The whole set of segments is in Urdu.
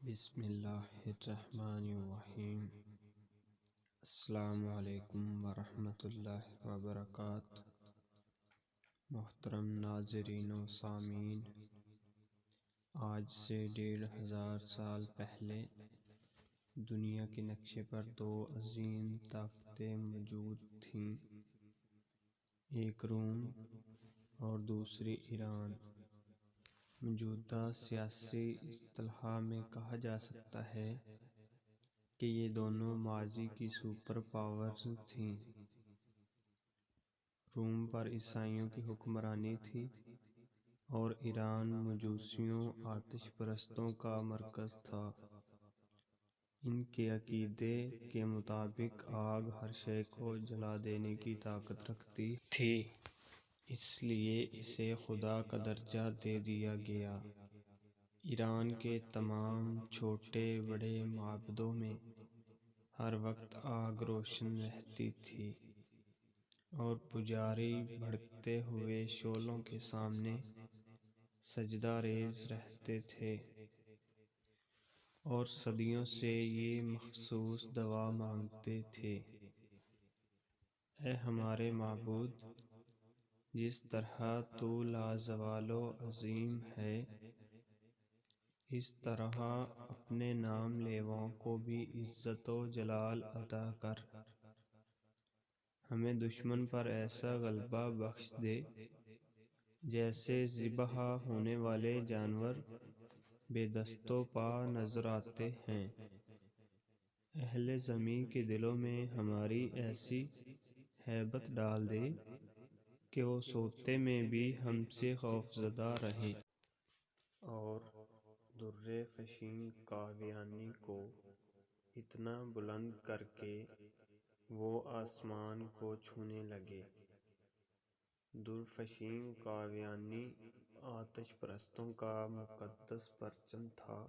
بسم اللہ الرحمن الرحیم۔ السلام علیکم ورحمۃ اللہ وبرکاتہ۔ محترم ناظرین و سامعین، آج سے 1500 سال پہلے دنیا کے نقشے پر دو عظیم طاقتیں موجود تھیں، ایک روم اور دوسری ایران۔ موجودہ سیاسی اصطلاح میں کہا جا سکتا ہے کہ یہ دونوں ماضی کی سپر پاورز تھیں۔ روم پر عیسائیوں کی حکمرانی تھی اور ایران مجوسیوں آتش پرستوں کا مرکز تھا۔ ان کے عقیدے کے مطابق آگ ہر شے کو جلا دینے کی طاقت رکھتی تھی، اس لیے اسے خدا کا درجہ دے دیا گیا۔ ایران کے تمام چھوٹے بڑے معبدوں میں ہر وقت آگ روشن رہتی تھی اور پجاری بھڑکتے ہوئے شعلوں کے سامنے سجدہ ریز رہتے تھے اور صدیوں سے یہ مخصوص دعا مانگتے تھے: اے ہمارے معبود، جس طرح تو لازوال و عظیم ہے، اس طرح اپنے نام لیواؤں کو بھی عزت و جلال عطا کر۔ ہمیں دشمن پر ایسا غلبہ بخش دے جیسے ذبح ہونے والے جانور بے دست و پا نظر آتے ہیں۔ اہل زمیں کے دلوں میں ہماری ایسی ہیبت ڈال دے کہ وہ سوتے میں بھی ہم سے خوفزدہ رہیں، اور در فشین قاویانی کو اتنا بلند کر کے وہ آسمان کو چھونے لگے۔ در فشین قاویانی آتش پرستوں کا مقدس پرچم تھا۔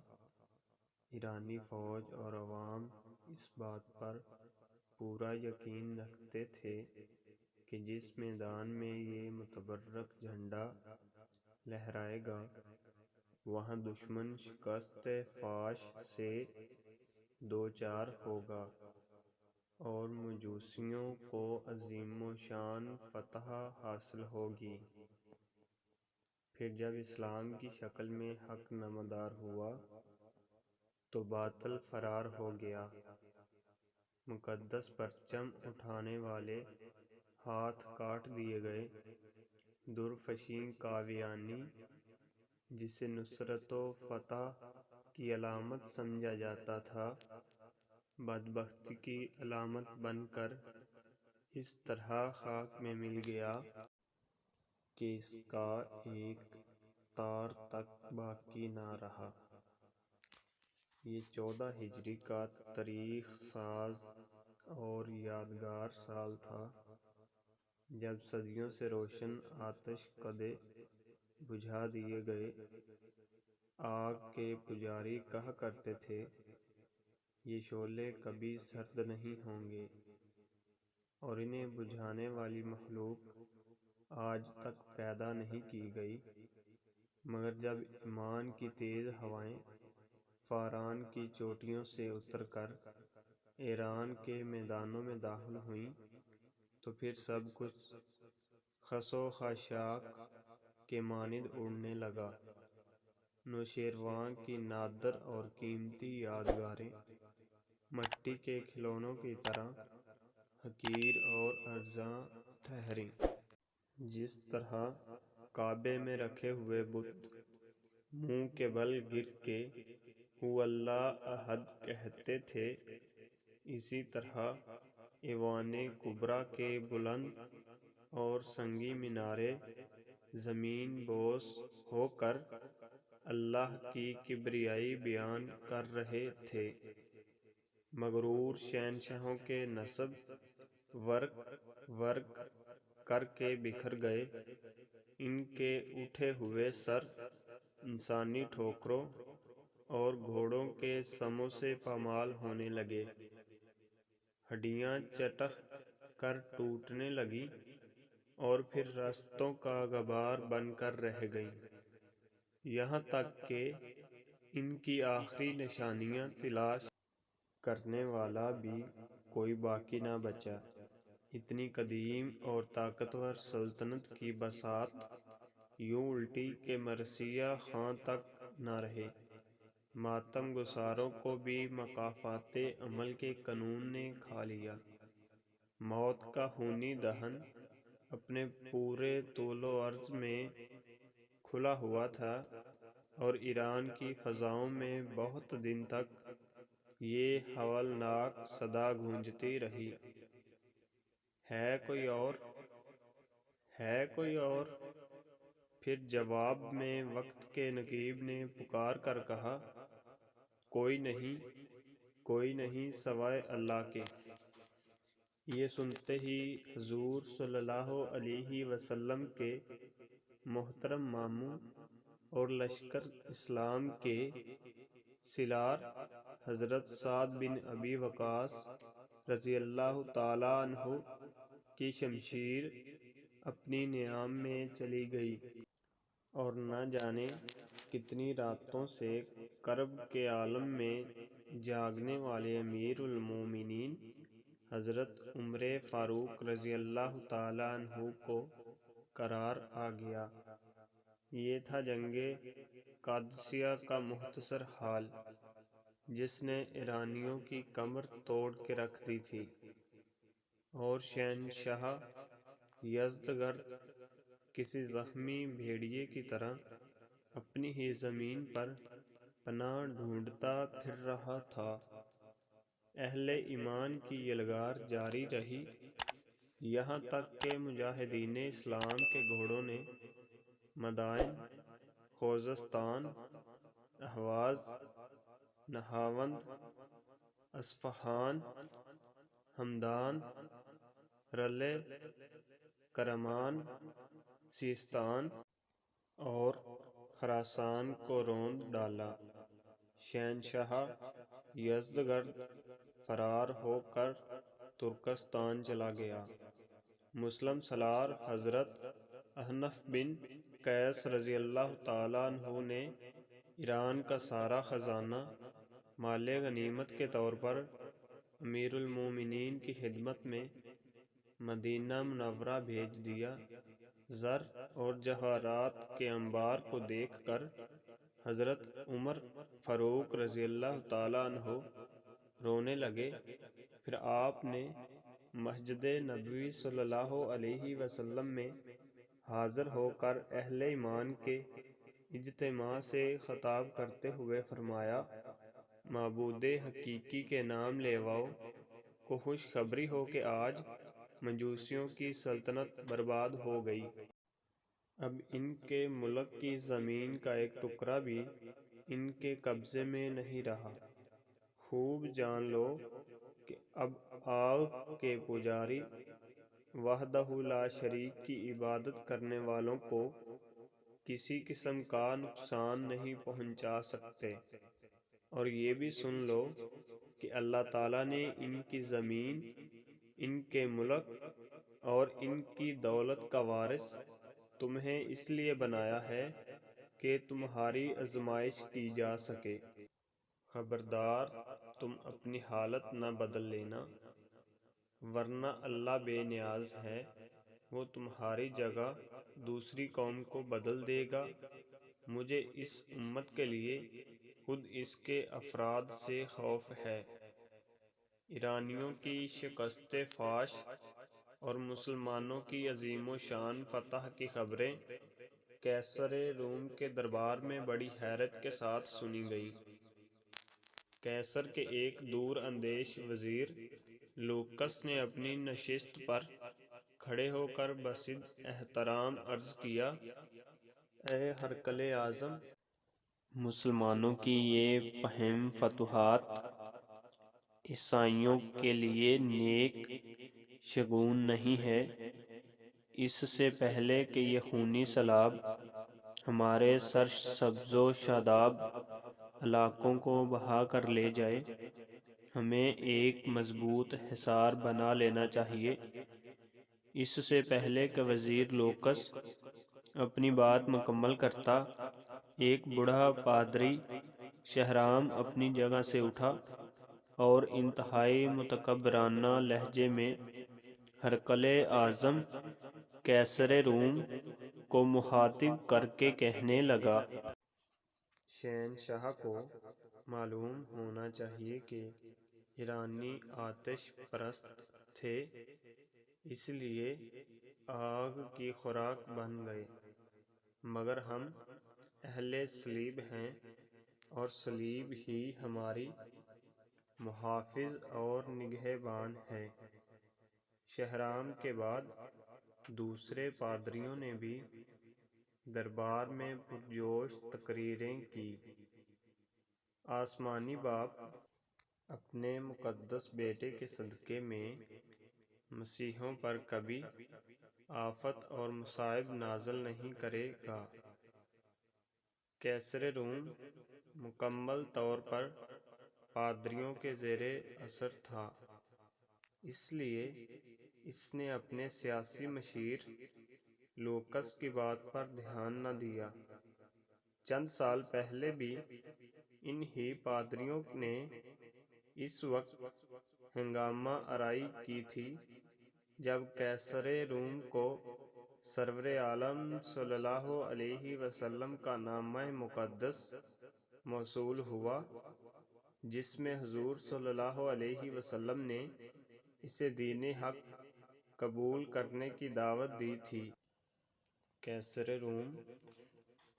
ایرانی فوج اور عوام اس بات پر پورا یقین رکھتے تھے کہ جس میدان میں یہ متبرک جھنڈا لہرائے گا، وہاں دشمن شکست فاش سے دوچار ہوگا اور مجوسیوں کو عظیم و شان فتح حاصل ہوگی۔ پھر جب اسلام کی شکل میں حق نمودار ہوا تو باطل فرار ہو گیا۔ مقدس پرچم اٹھانے والے ہاتھ کاٹ دیے گئے۔ در فشین قاویانی، جسے نصرت و فتح کی علامت سمجھا جاتا تھا، بدبختی کی علامت بن کر اس طرح خاک میں مل گیا کہ اس کا ایک تار تک باقی نہ رہا۔ یہ 14 ہجری کا تاریخ ساز اور یادگار سال تھا، جب صدیوں سے روشن آتش کدے بجھا دیے گئے۔ آگ کے پجاری کہا کرتے تھے: یہ شعلے کبھی سرد نہیں ہوں گے، اور انہیں بجھانے والی مخلوق آج تک پیدا نہیں کی گئی۔ مگر جب ایمان کی تیز ہوائیں فاران کی چوٹیوں سے اتر کر ایران کے میدانوں میں داخل ہوئیں تو پھر سب کچھ خس و خاشاک کے مانند اڑنے لگا۔ نوشیروان کی نادر اور قیمتی یادگاریں مٹی کے کھلونوں کی طرح حقیر اور ارزاں ٹھہریں۔ جس طرح کعبے میں رکھے ہوئے بت منہ کے بل گر کے هو اللہ احد کہتے تھے، اسی طرح ایوان کبریٰ کے بلند اور سنگی مینارے زمین بوس ہو کر اللہ کی کبریائی بیان کر رہے تھے۔ مغرور شہنشاہوں کے نصب ورق ورق کر کے بکھر گئے۔ ان کے اٹھے ہوئے سر انسانی ٹھوکروں اور گھوڑوں کے سموں سے پامال ہونے لگے۔ ہڈیاں چٹخ کر ٹوٹنے لگیں اور پھر رستوں کا غبار بن کر رہ گئیں، یہاں تک کہ ان کی آخری نشانیاں تلاش کرنے والا بھی کوئی باقی نہ بچا۔ اتنی قدیم اور طاقتور سلطنت کی بساط یوں الٹی کہ مرثیہ خاں تک نہ رہے۔ ماتم گساروں کو بھی مکافات عمل کے قانون نے کھا لیا۔ موت کا خونی دہن اپنے پورے طول و عرض میں کھلا ہوا تھا اور ایران کی فضاؤں میں بہت دن تک یہ ہولناک صدا گونجتی رہی، ہے کوئی اور، ہے کوئی اور۔ پھر جواب میں وقت کے نقیب نے پکار کر کہا، کوئی نہیں، کوئی نہیں سوائے اللہ کے۔ یہ سنتے ہی حضور صلی اللہ علیہ وسلم کے محترم ماموں اور لشکر اسلام کے سالار حضرت سعد بن ابی وقاص رضی اللہ تعالیٰ عنہ کی شمشیر اپنی نیام میں چلی گئی اور نہ جانے کتنی راتوں سے کرب کے عالم میں جاگنے والے امیر المومنین حضرت عمر فاروق رضی اللہ تعالیٰ عنہ کو قرار آ گیا۔ یہ تھا جنگ قادسیہ کا مختصر حال، جس نے ایرانیوں کی کمر توڑ کے رکھ دی تھی، اور شہنشاہ یزدگرد کسی زخمی بھیڑیے کی طرح اپنی ہی زمین پر پناہ ڈھونڈتا پھر رہا تھا۔ اہل ایمان کی یلغار جاری رہی، یہاں تک کہ مجاہدین اسلام کے گھوڑوں نے مدائن، خوزستان، اہواز، نہاوند، اصفہان، ہمدان، رلے، کرمان، سیستان اور خراسان کو روند ڈالا۔ شہنشاہ یزدگرد فرار ہو کر ترکستان چلا گیا۔ مسلم سالار حضرت احنف بن قیس رضی اللہ تعالیٰ عنہ نے ایران کا سارا خزانہ مال غنیمت کے طور پر امیر المومنین کی خدمت میں مدینہ منورہ بھیج دیا۔ زر اور جواہرات کے انبار کو دیکھ کر حضرت عمر فاروق رضی اللہ تعالیٰ عنہ رونے لگے۔ پھر آپ نے مسجد نبوی صلی اللہ علیہ وسلم میں حاضر ہو کر اہل ایمان کے اجتماع سے خطاب کرتے ہوئے فرمایا، معبود حقیقی کے نام لیواؤ کو خوشخبری ہو کہ آج مجوسیوں کی سلطنت برباد ہو گئی۔ اب ان کے ملک کی زمین کا ایک ٹکڑا بھی ان کے قبضے میں نہیں رہا۔ خوب جان لو کہ اب آگ کے پجاری وحدہ لا شریک کی عبادت کرنے والوں کو کسی قسم کا نقصان نہیں پہنچا سکتے۔ اور یہ بھی سن لو کہ اللہ تعالیٰ نے ان کی زمین، ان کے ملک اور ان کی دولت کا وارث تمہیں اس لیے بنایا ہے کہ تمہاری آزمائش کی جا سکے۔ خبردار تم اپنی حالت نہ بدل لینا، ورنہ اللہ بے نیاز ہے، وہ تمہاری جگہ دوسری قوم کو بدل دے گا۔ مجھے اس امت کے لیے خود اس کے افراد سے خوف ہے۔ ایرانیوں کی شکست فاش اور مسلمانوں کی عظیم و شان فتح کی خبریں قیصر روم کے دربار میں بڑی حیرت کے ساتھ سنی گئیں۔ قیصر کے ایک دور اندیش وزیر لوکس نے اپنی نشست پر کھڑے ہو کر بصد احترام عرض کیا، اے ہرقل اعظم! مسلمانوں کی یہ مہم فتوحات عیسائیوں کے لیے نیک شگون نہیں ہے۔ اس سے پہلے کہ یہ خونی سیلاب ہمارے سرسبز و شاداب علاقوں کو بہا کر لے جائے، ہمیں ایک مضبوط حصار بنا لینا چاہیے۔ اس سے پہلے کہ وزیر لوکس اپنی بات مکمل کرتا، ایک بوڑھا پادری شہرام اپنی جگہ سے اٹھا اور انتہائی متکبرانہ لہجے میں ہرقل اعظم قیصر روم کو مخاطب کر کے کہنے لگا، شہنشاہ کو معلوم ہونا چاہیے کہ ایرانی آتش پرست تھے، اس لیے آگ کی خوراک بن گئے، مگر ہم اہل صلیب ہیں اور صلیب ہی ہماری محافظ اور نگہبان ہے۔ شہرام کے بعد دوسرے پادریوں نے بھی دربار میں پرجوش تقریریں کی۔ آسمانی باپ اپنے مقدس بیٹے کے صدقے میں مسیحیوں پر کبھی آفت اور مصائب نازل نہیں کرے گا۔ قیصر روم مکمل طور پر پادریوں کے زیر اثر تھا، اس لیے اس نے اپنے سیاسی مشیر لوکس کی بات پر دھیان نہ دیا۔ چند سال پہلے بھی انہی پادریوں نے اس وقت ہنگامہ آرائی کی تھی جب قیصر روم کو سرور عالم صلی اللہ علیہ وسلم کا نامہ مقدس موصول ہوا، جس میں حضور صلی اللہ علیہ وسلم نے اسے دین حق قبول کرنے کی دعوت دی تھی۔ قیصر روم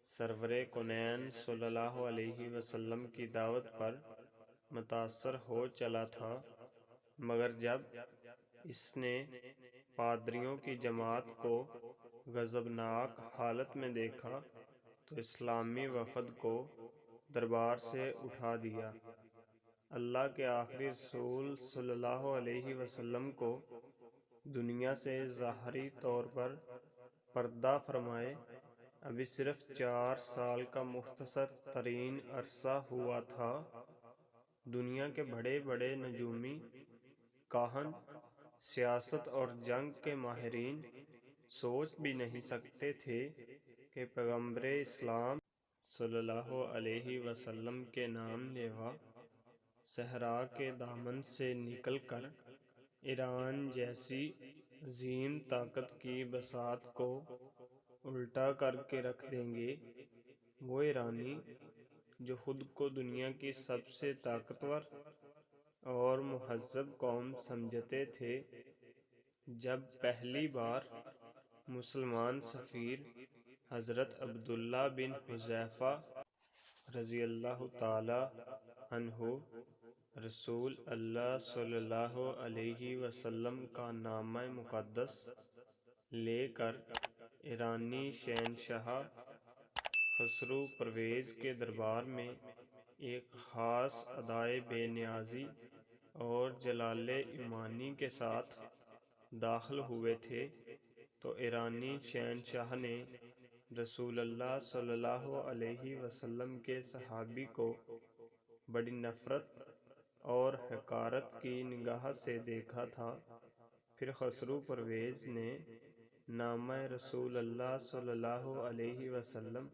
سرور کونین صلی اللہ علیہ وسلم کی دعوت پر متاثر ہو چلا تھا، مگر جب اس نے پادریوں کی جماعت کو غضبناک حالت میں دیکھا تو اسلامی وفد کو دربار سے اٹھا دیا۔ اللہ کے آخری رسول صلی اللہ علیہ وسلم کو دنیا سے ظاہری طور پر پردہ فرمائے ابھی صرف 4 سال کا مختصر ترین عرصہ ہوا تھا۔ دنیا کے بڑے بڑے نجومی، کاہن، سیاست اور جنگ کے ماہرین سوچ بھی نہیں سکتے تھے کہ پیغمبر اسلام صلی اللہ علیہ وسلم کے نام لیوا صحرا کے دامن سے نکل کر ایران جیسی عظیم طاقت کی بساط کو الٹا کر کے رکھ دیں گے۔ وہ ایرانی جو خود کو دنیا کی سب سے طاقتور اور مہذب قوم سمجھتے تھے، جب پہلی بار مسلمان سفیر حضرت عبداللہ بن حذیفہ رضی اللہ تعالی عنہ رسول اللہ صلی اللہ علیہ وسلم کا نامہ مقدس لے کر ایرانی شہنشاہ خسرو پرویز کے دربار میں ایک خاص ادائے بے نیازی اور جلال ایمانی کے ساتھ داخل ہوئے تھے تو ایرانی شہنشاہ نے رسول اللہ صلی اللہ علیہ وسلم کے صحابی کو بڑی نفرت اور حقارت کی نگاہ سے دیکھا تھا۔ پھر خسرو پرویز نے نامہ رسول اللہ صلی اللہ علیہ وسلم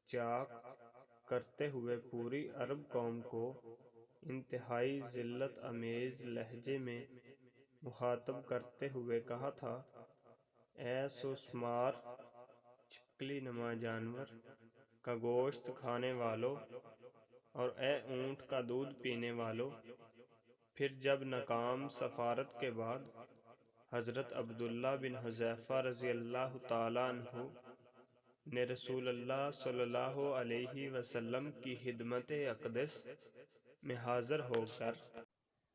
چاک کرتے ہوئے پوری عرب قوم کو انتہائی ذلت آمیز لہجے میں مخاطب کرتے ہوئے کہا تھا، اے سوسمار چھپکلی نما جانور کا گوشت کھانے والو اور اے اونٹ کا دودھ پینے والو۔ پھر جب ناکام سفارت کے بعد حضرت عبداللہ بن حذیفہ رضی اللہ تعالیٰ عنہ نے رسول اللہ صلی اللہ علیہ وسلم کی خدمت اقدس میں حاضر ہو کر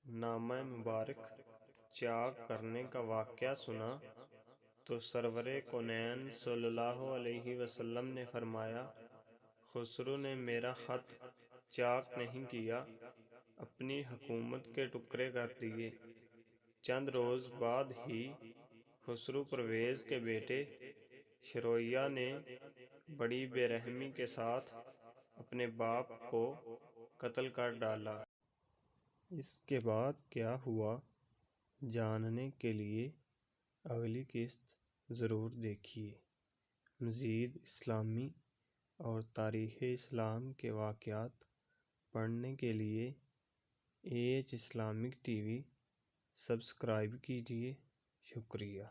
نامہ مبارک چاک کرنے کا واقعہ سنا تو سرور کونین صلی اللہ علیہ وسلم نے فرمایا، خسرو نے میرا خط چاک نہیں کیا، اپنی حکومت کے ٹکڑے کر دیے۔ چند روز بعد ہی خسرو پرویز کے بیٹے شرویہ نے بڑی بے رحمی کے ساتھ اپنے باپ کو قتل کر ڈالا۔ اس کے بعد کیا ہوا جاننے کے لیے اگلی قسط ضرور دیکھیے۔ مزید اسلامی اور تاریخ اسلام کے واقعات پڑھنے کے لیے AH اسلامک TV سبسکرائب کیجیے۔ شکریہ۔